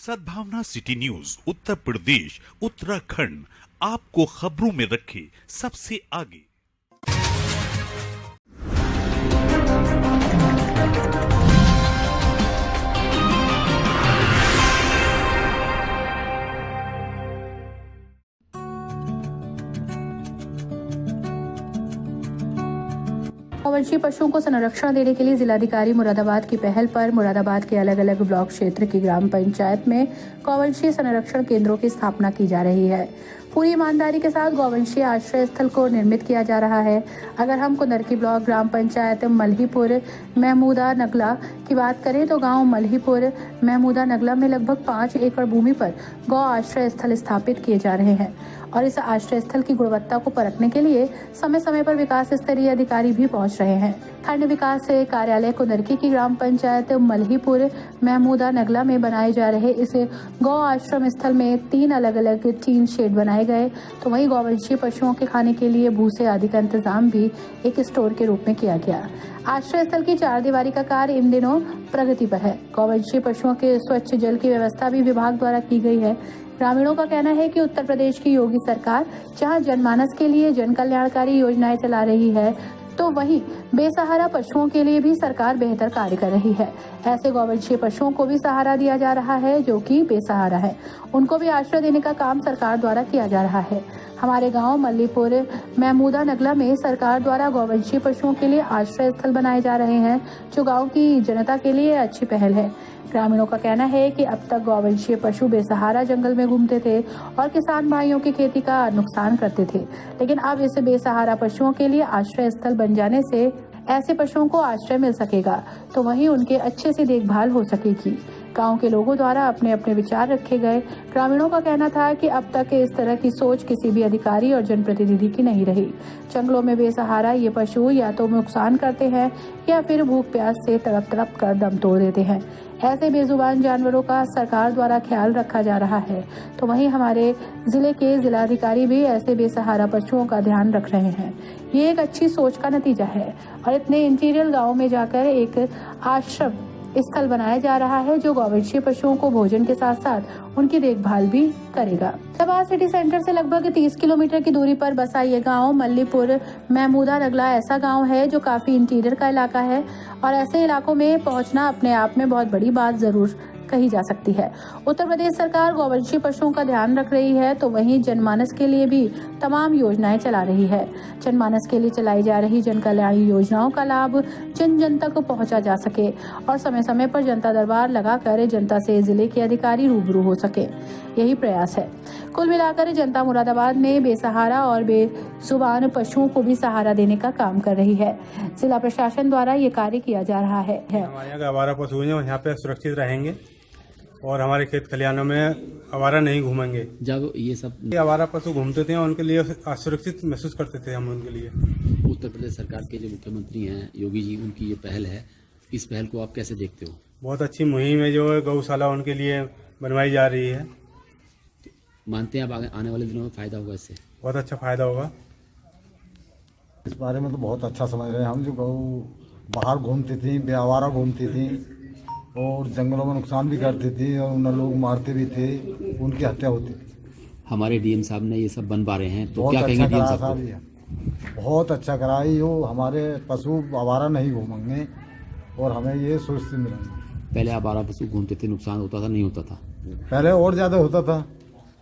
सद्भावना city news Uttar Pradesh Uttarakhand आपको खबरों में रखे सबसे आगे। गौवंशीय पशुओं को संरक्षण देने के लिए जिलाधिकारी मुरादाबाद की पहल पर मुरादाबाद के अलग अलग ब्लॉक क्षेत्र की ग्राम पंचायत में गौवंशीय संरक्षण केंद्रों की स्थापना की जा रही है। पूरी ईमानदारी के साथ गौवंशीय आश्रय स्थल को निर्मित किया जा रहा है। अगर हम कुंदरकी ब्लॉक ग्राम पंचायत मल्हीपुर महमूदा नगला की बात करें तो गांव मल्हीपुर महमूदा नगला में लगभग 5 एकड़ भूमि पर गौ आश्रय स्थल स्थापित किए जा रहे हैं और इस आश्रय स्थल की गुणवत्ता को परखने के लिए समय समय पर विकास स्तरीय अधिकारी भी पहुंच रहे हैं। खंड विकास कार्यालय कुंदरकी की ग्राम पंचायत मल्हीपुर महमूदा नगला में बनाए जा रहे इस गौ आश्रम स्थल में 3 अलग अलग टीन शेड बनाए गए, तो वहीं गौवंशीय पशुओं के खाने के लिए भूसे आदि का इंतजाम भी एक स्टोर के रूप में किया गया। आश्रय स्थल की 4 दीवारी का कार्य इन दिनों प्रगति पर है। गौवंशीय पशुओं के स्वच्छ जल की व्यवस्था भी विभाग द्वारा की गई है। ग्रामीणों का कहना है कि उत्तर प्रदेश की योगी सरकार जहां जनमानस के लिए जन कल्याणकारी योजनाएं चला रही है, तो वहीं बेसहारा पशुओं के लिए भी सरकार बेहतर कार्य कर रही है। ऐसे गौवंशीय पशुओं को भी सहारा दिया जा रहा है जो कि बेसहारा है, उनको भी आश्रय देने का काम सरकार द्वारा किया जा रहा है। हमारे गांव मल्हीपुर महमूदा नगला में सरकार द्वारा गौवंशीय पशुओं के लिए आश्रय स्थल बनाए जा रहे हैं, जो गाँव की जनता के लिए अच्छी पहल है। ग्रामीणों का कहना है कि अब तक गौवंशीय पशु बेसहारा जंगल में घूमते थे और किसान भाइयों की खेती का नुकसान करते थे, लेकिन अब इस बेसहारा पशुओं के लिए आश्रय स्थल बन जाने से ऐसे पशुओं को आश्रय मिल सकेगा, तो वहीं उनके अच्छे से देखभाल हो सकेगी। गांव के लोगों द्वारा अपने अपने विचार रखे गए। ग्रामीणों का कहना था कि अब तक इस तरह की सोच किसी भी अधिकारी और जनप्रतिनिधि की नहीं रही। जंगलों में बेसहारा ये पशु या तो नुकसान करते हैं या फिर भूख प्यास से तड़प तड़प कर दम तोड़ देते हैं। ऐसे बेजुबान जानवरों का सरकार द्वारा ख्याल रखा जा रहा है, तो वहीं हमारे जिले के जिलाधिकारी भी ऐसे बेसहारा पशुओं का ध्यान रख रहे हैं। ये एक अच्छी सोच का नतीजा है और इतने इंटीरियर गाँव में जाकर एक आश्रम स्थल बनाया जा रहा है जो गौवंशीय पशुओं को भोजन के साथ साथ उनकी देखभाल भी करेगा। मुरादाबाद सिटी सेंटर से लगभग 30 किलोमीटर की दूरी पर बसा ये गांव मल्हीपुर महमूदा नगला ऐसा गांव है जो काफी इंटीरियर का इलाका है और ऐसे इलाकों में पहुंचना अपने आप में बहुत बड़ी बात जरूर कही जा सकती है। उत्तर प्रदेश सरकार गौवंशीय पशुओं का ध्यान रख रही है, तो वहीं जनमानस के लिए भी तमाम योजनाएं चला रही है। जनमानस के लिए चलाई जा रही जन कल्याण योजनाओं का लाभ जन जन तक पहुंचा जा सके और समय समय पर जनता दरबार लगाकर जनता से जिले के अधिकारी रूबरू हो सके, यही प्रयास है। कुल मिलाकर जनता मुरादाबाद में बेसहारा और बेजुबान पशुओं को भी सहारा देने का काम कर रही है। जिला प्रशासन द्वारा ये कार्य किया जा रहा है। हमारे यहाँ आवारा पशु हैं, यहाँ पे सुरक्षित रहेंगे और हमारे खेत खलिहानों में आवारा नहीं घूमेंगे। जब ये सब आवारा पशु घूमते थे उनके लिए असुरक्षित महसूस करते थे हम उनके लिए। उत्तर प्रदेश सरकार के जो मुख्यमंत्री हैं योगी जी, उनकी ये पहल है, इस पहल को आप कैसे देखते हो? बहुत अच्छी मुहिम है जो गौशाला उनके लिए बनवाई जा रही है। मानते हैं अब आने वाले दिनों में फायदा होगा इससे? बहुत अच्छा फायदा होगा। इस बारे में तो बहुत अच्छा समझ रहे हैं हम। जो गौ बाहर घूमती थी, बेआवारा घूमती थी और जंगलों में नुकसान भी करती थी और उन लोग मारते भी थे, उनकी हत्या होती थी। हमारे डीएम साहब ने ये सब बन पा रहे हैं, तो क्या अच्छा कहेंगे डीएम साहब को? बहुत अच्छा कराई हो, हमारे पशु आवारा नहीं घूमेंगे और हमें ये सोच से मिलेंगे। पहले आवारा पशु घूमते थे, नुकसान होता था नहीं होता था? पहले और ज्यादा होता था।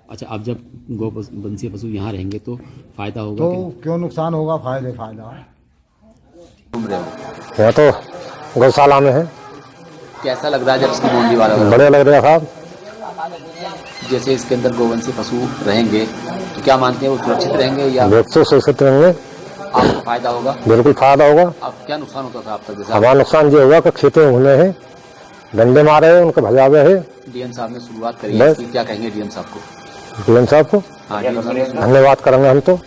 अच्छा, अब जब गौवंशीय पशु यहाँ रहेंगे तो फायदा होगा? तो क्यों नुकसान होगा, फायदा। यहाँ तो गौशाला में है। कैसा लग रहा है जब इसकी बाउंड्री वाला? बढ़िया लग रहा है साहब। जैसे इसके अंदर गौवंशीय पशु रहेंगे तो क्या मानते हैं वो सुरक्षित रहेंगे या सुरक्षित रहेंगे? आपको फायदा होगा? बिल्कुल फायदा होगा। अब क्या नुकसान होता था आप तक? जैसे हमारा नुकसान ये होगा कि खेतों में घूमे हैं, डंडे मारे हैं, उनके भजावे है। डीएम साहब ने शुरुआत करी है इसकी, क्या कहेंगे डीएम साहब को? डीएम साहब को धन्यवाद करेंगे हम। तो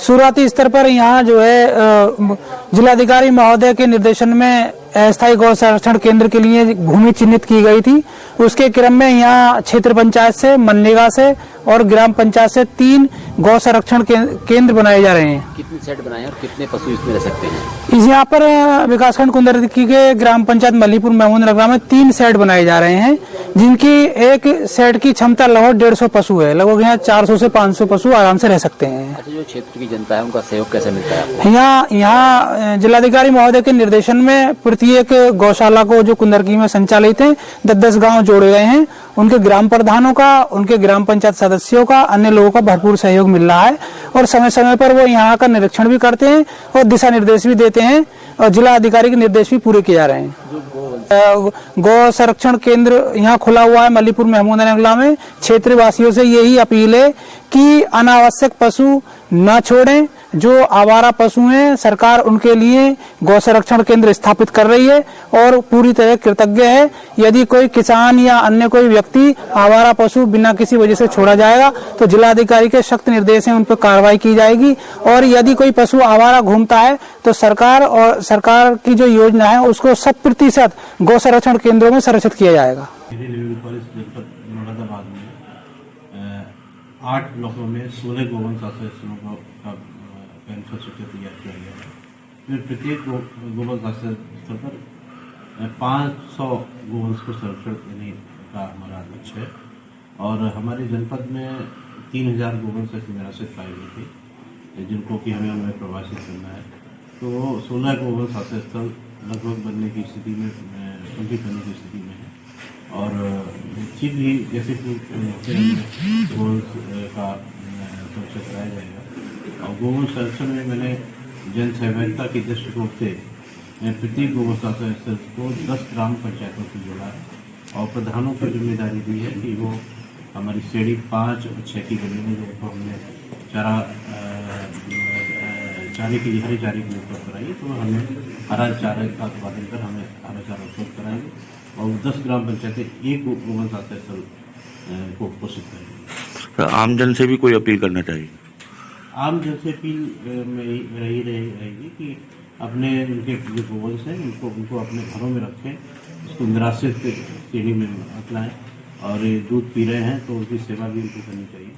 शुरुआती स्तर पर यहाँ जो है जिलाधिकारी महोदय के निर्देशन में अस्थायी गौ संरक्षण केंद्र के लिए भूमि चिन्हित की गई थी। उसके क्रम में यहाँ क्षेत्र पंचायत से, मनरेगा से और ग्राम पंचायत से 3 गौ संरक्षण केंद्र बनाए जा रहे हैं। कितनी सेट बनाए हैं और कितने पशु इसमें रह सकते हैं? इस यहाँ पर विकासखंड कुंदरकी के ग्राम पंचायत मल्लीपुर महमूद नगर में 3 सेट बनाए जा रहे हैं, जिनकी एक सेट की क्षमता लगभग 150 पशु है। लगभग यहाँ 400 से 500 पशु आराम से रह सकते हैं। अच्छा, जो क्षेत्र की जनता है उनका सहयोग कैसे मिलता है आपको? यहाँ जिलाधिकारी महोदय के निर्देशन में प्रत्येक गौशाला को जो कुंदरकी में संचालित है 10-10 गाँव जोड़े गए हैं। उनके ग्राम प्रधानों का, उनके ग्राम पंचायत सदस्यों का, अन्य लोगों का भरपूर सहयोग मिल रहा है और समय समय पर वो यहाँ का निरीक्षण भी करते हैं और दिशा निर्देश भी देते हैं और जिला अधिकारी के निर्देश भी पूरे किए जा रहे हैं। गौ संरक्षण केंद्र यहाँ खुला हुआ है मल्लीपुर महमूद नगर में। क्षेत्र वासियों से यही अपील है कि अनावश्यक पशु न छोड़ें। जो आवारा पशु हैं, सरकार उनके लिए गौ संरक्षण केंद्र स्थापित कर रही है और पूरी तरह कृतज्ञ है। यदि कोई किसान या अन्य कोई व्यक्ति आवारा पशु बिना किसी वजह से छोड़ा जाएगा तो जिलाधिकारी के सख्त निर्देश हैं, उन पर कार्रवाई की जाएगी। और यदि कोई पशु आवारा घूमता है तो सरकार की जो योजना है उसको 100% गौ संरक्षण केंद्रों में संरक्षित किया जाएगा। 8 ब्लॉकों में 16 गोवंश आश्रयों का इंफ्रास्ट्रक्चर तैयार किया गया है। फिर प्रत्येक गोवंश आश्रय स्थल पर 500 गोवंश को संरक्षण देने का हमारा लक्ष्य है और हमारे जनपद में 3000 गोवंश ऐसी निराश्रित पाई गई थी, जिनको कि हमें उनमें प्रवासित करना है। तो 16 गोवंश आश्रय स्थल लगभग बनने की स्थिति में, कंप्लीट करने की स्थिति में है और चीज भी जैसे कि गोवंश का संरक्षण कराया जाएगा। और गोवंश संरक्षण में मैंने जन सहभागिता की दृष्टिकोण से प्रत्येक गोवंश आश्रय स्थल को 10 ग्राम पंचायतों से जोड़ा है और प्रधानों को जिम्मेदारी दी है कि वो हमारी श्रेणी 5 और 6 की गली में जो हमने चारे के लिए हरे चारे के लिए उपलब्ध कराइए, तो हमें हरा चारे का उत्पादन कर हमें हरा चारा उपलब्ध कराएंगे और 10 ग्राम पंचायतें एक गोवंश आश्रय स्थल को पोषित करेंगे। आमजन से भी कोई अपील करना चाहिए? आम जन से अपील में रही रहेगी कि अपने उनके जो गोवंश हैं उनको अपने घरों में रखें, उसको निराश्रित श्रेणी में अपनाएं और ये दूध पी रहे हैं तो उनकी सेवा भी उनको करनी चाहिए।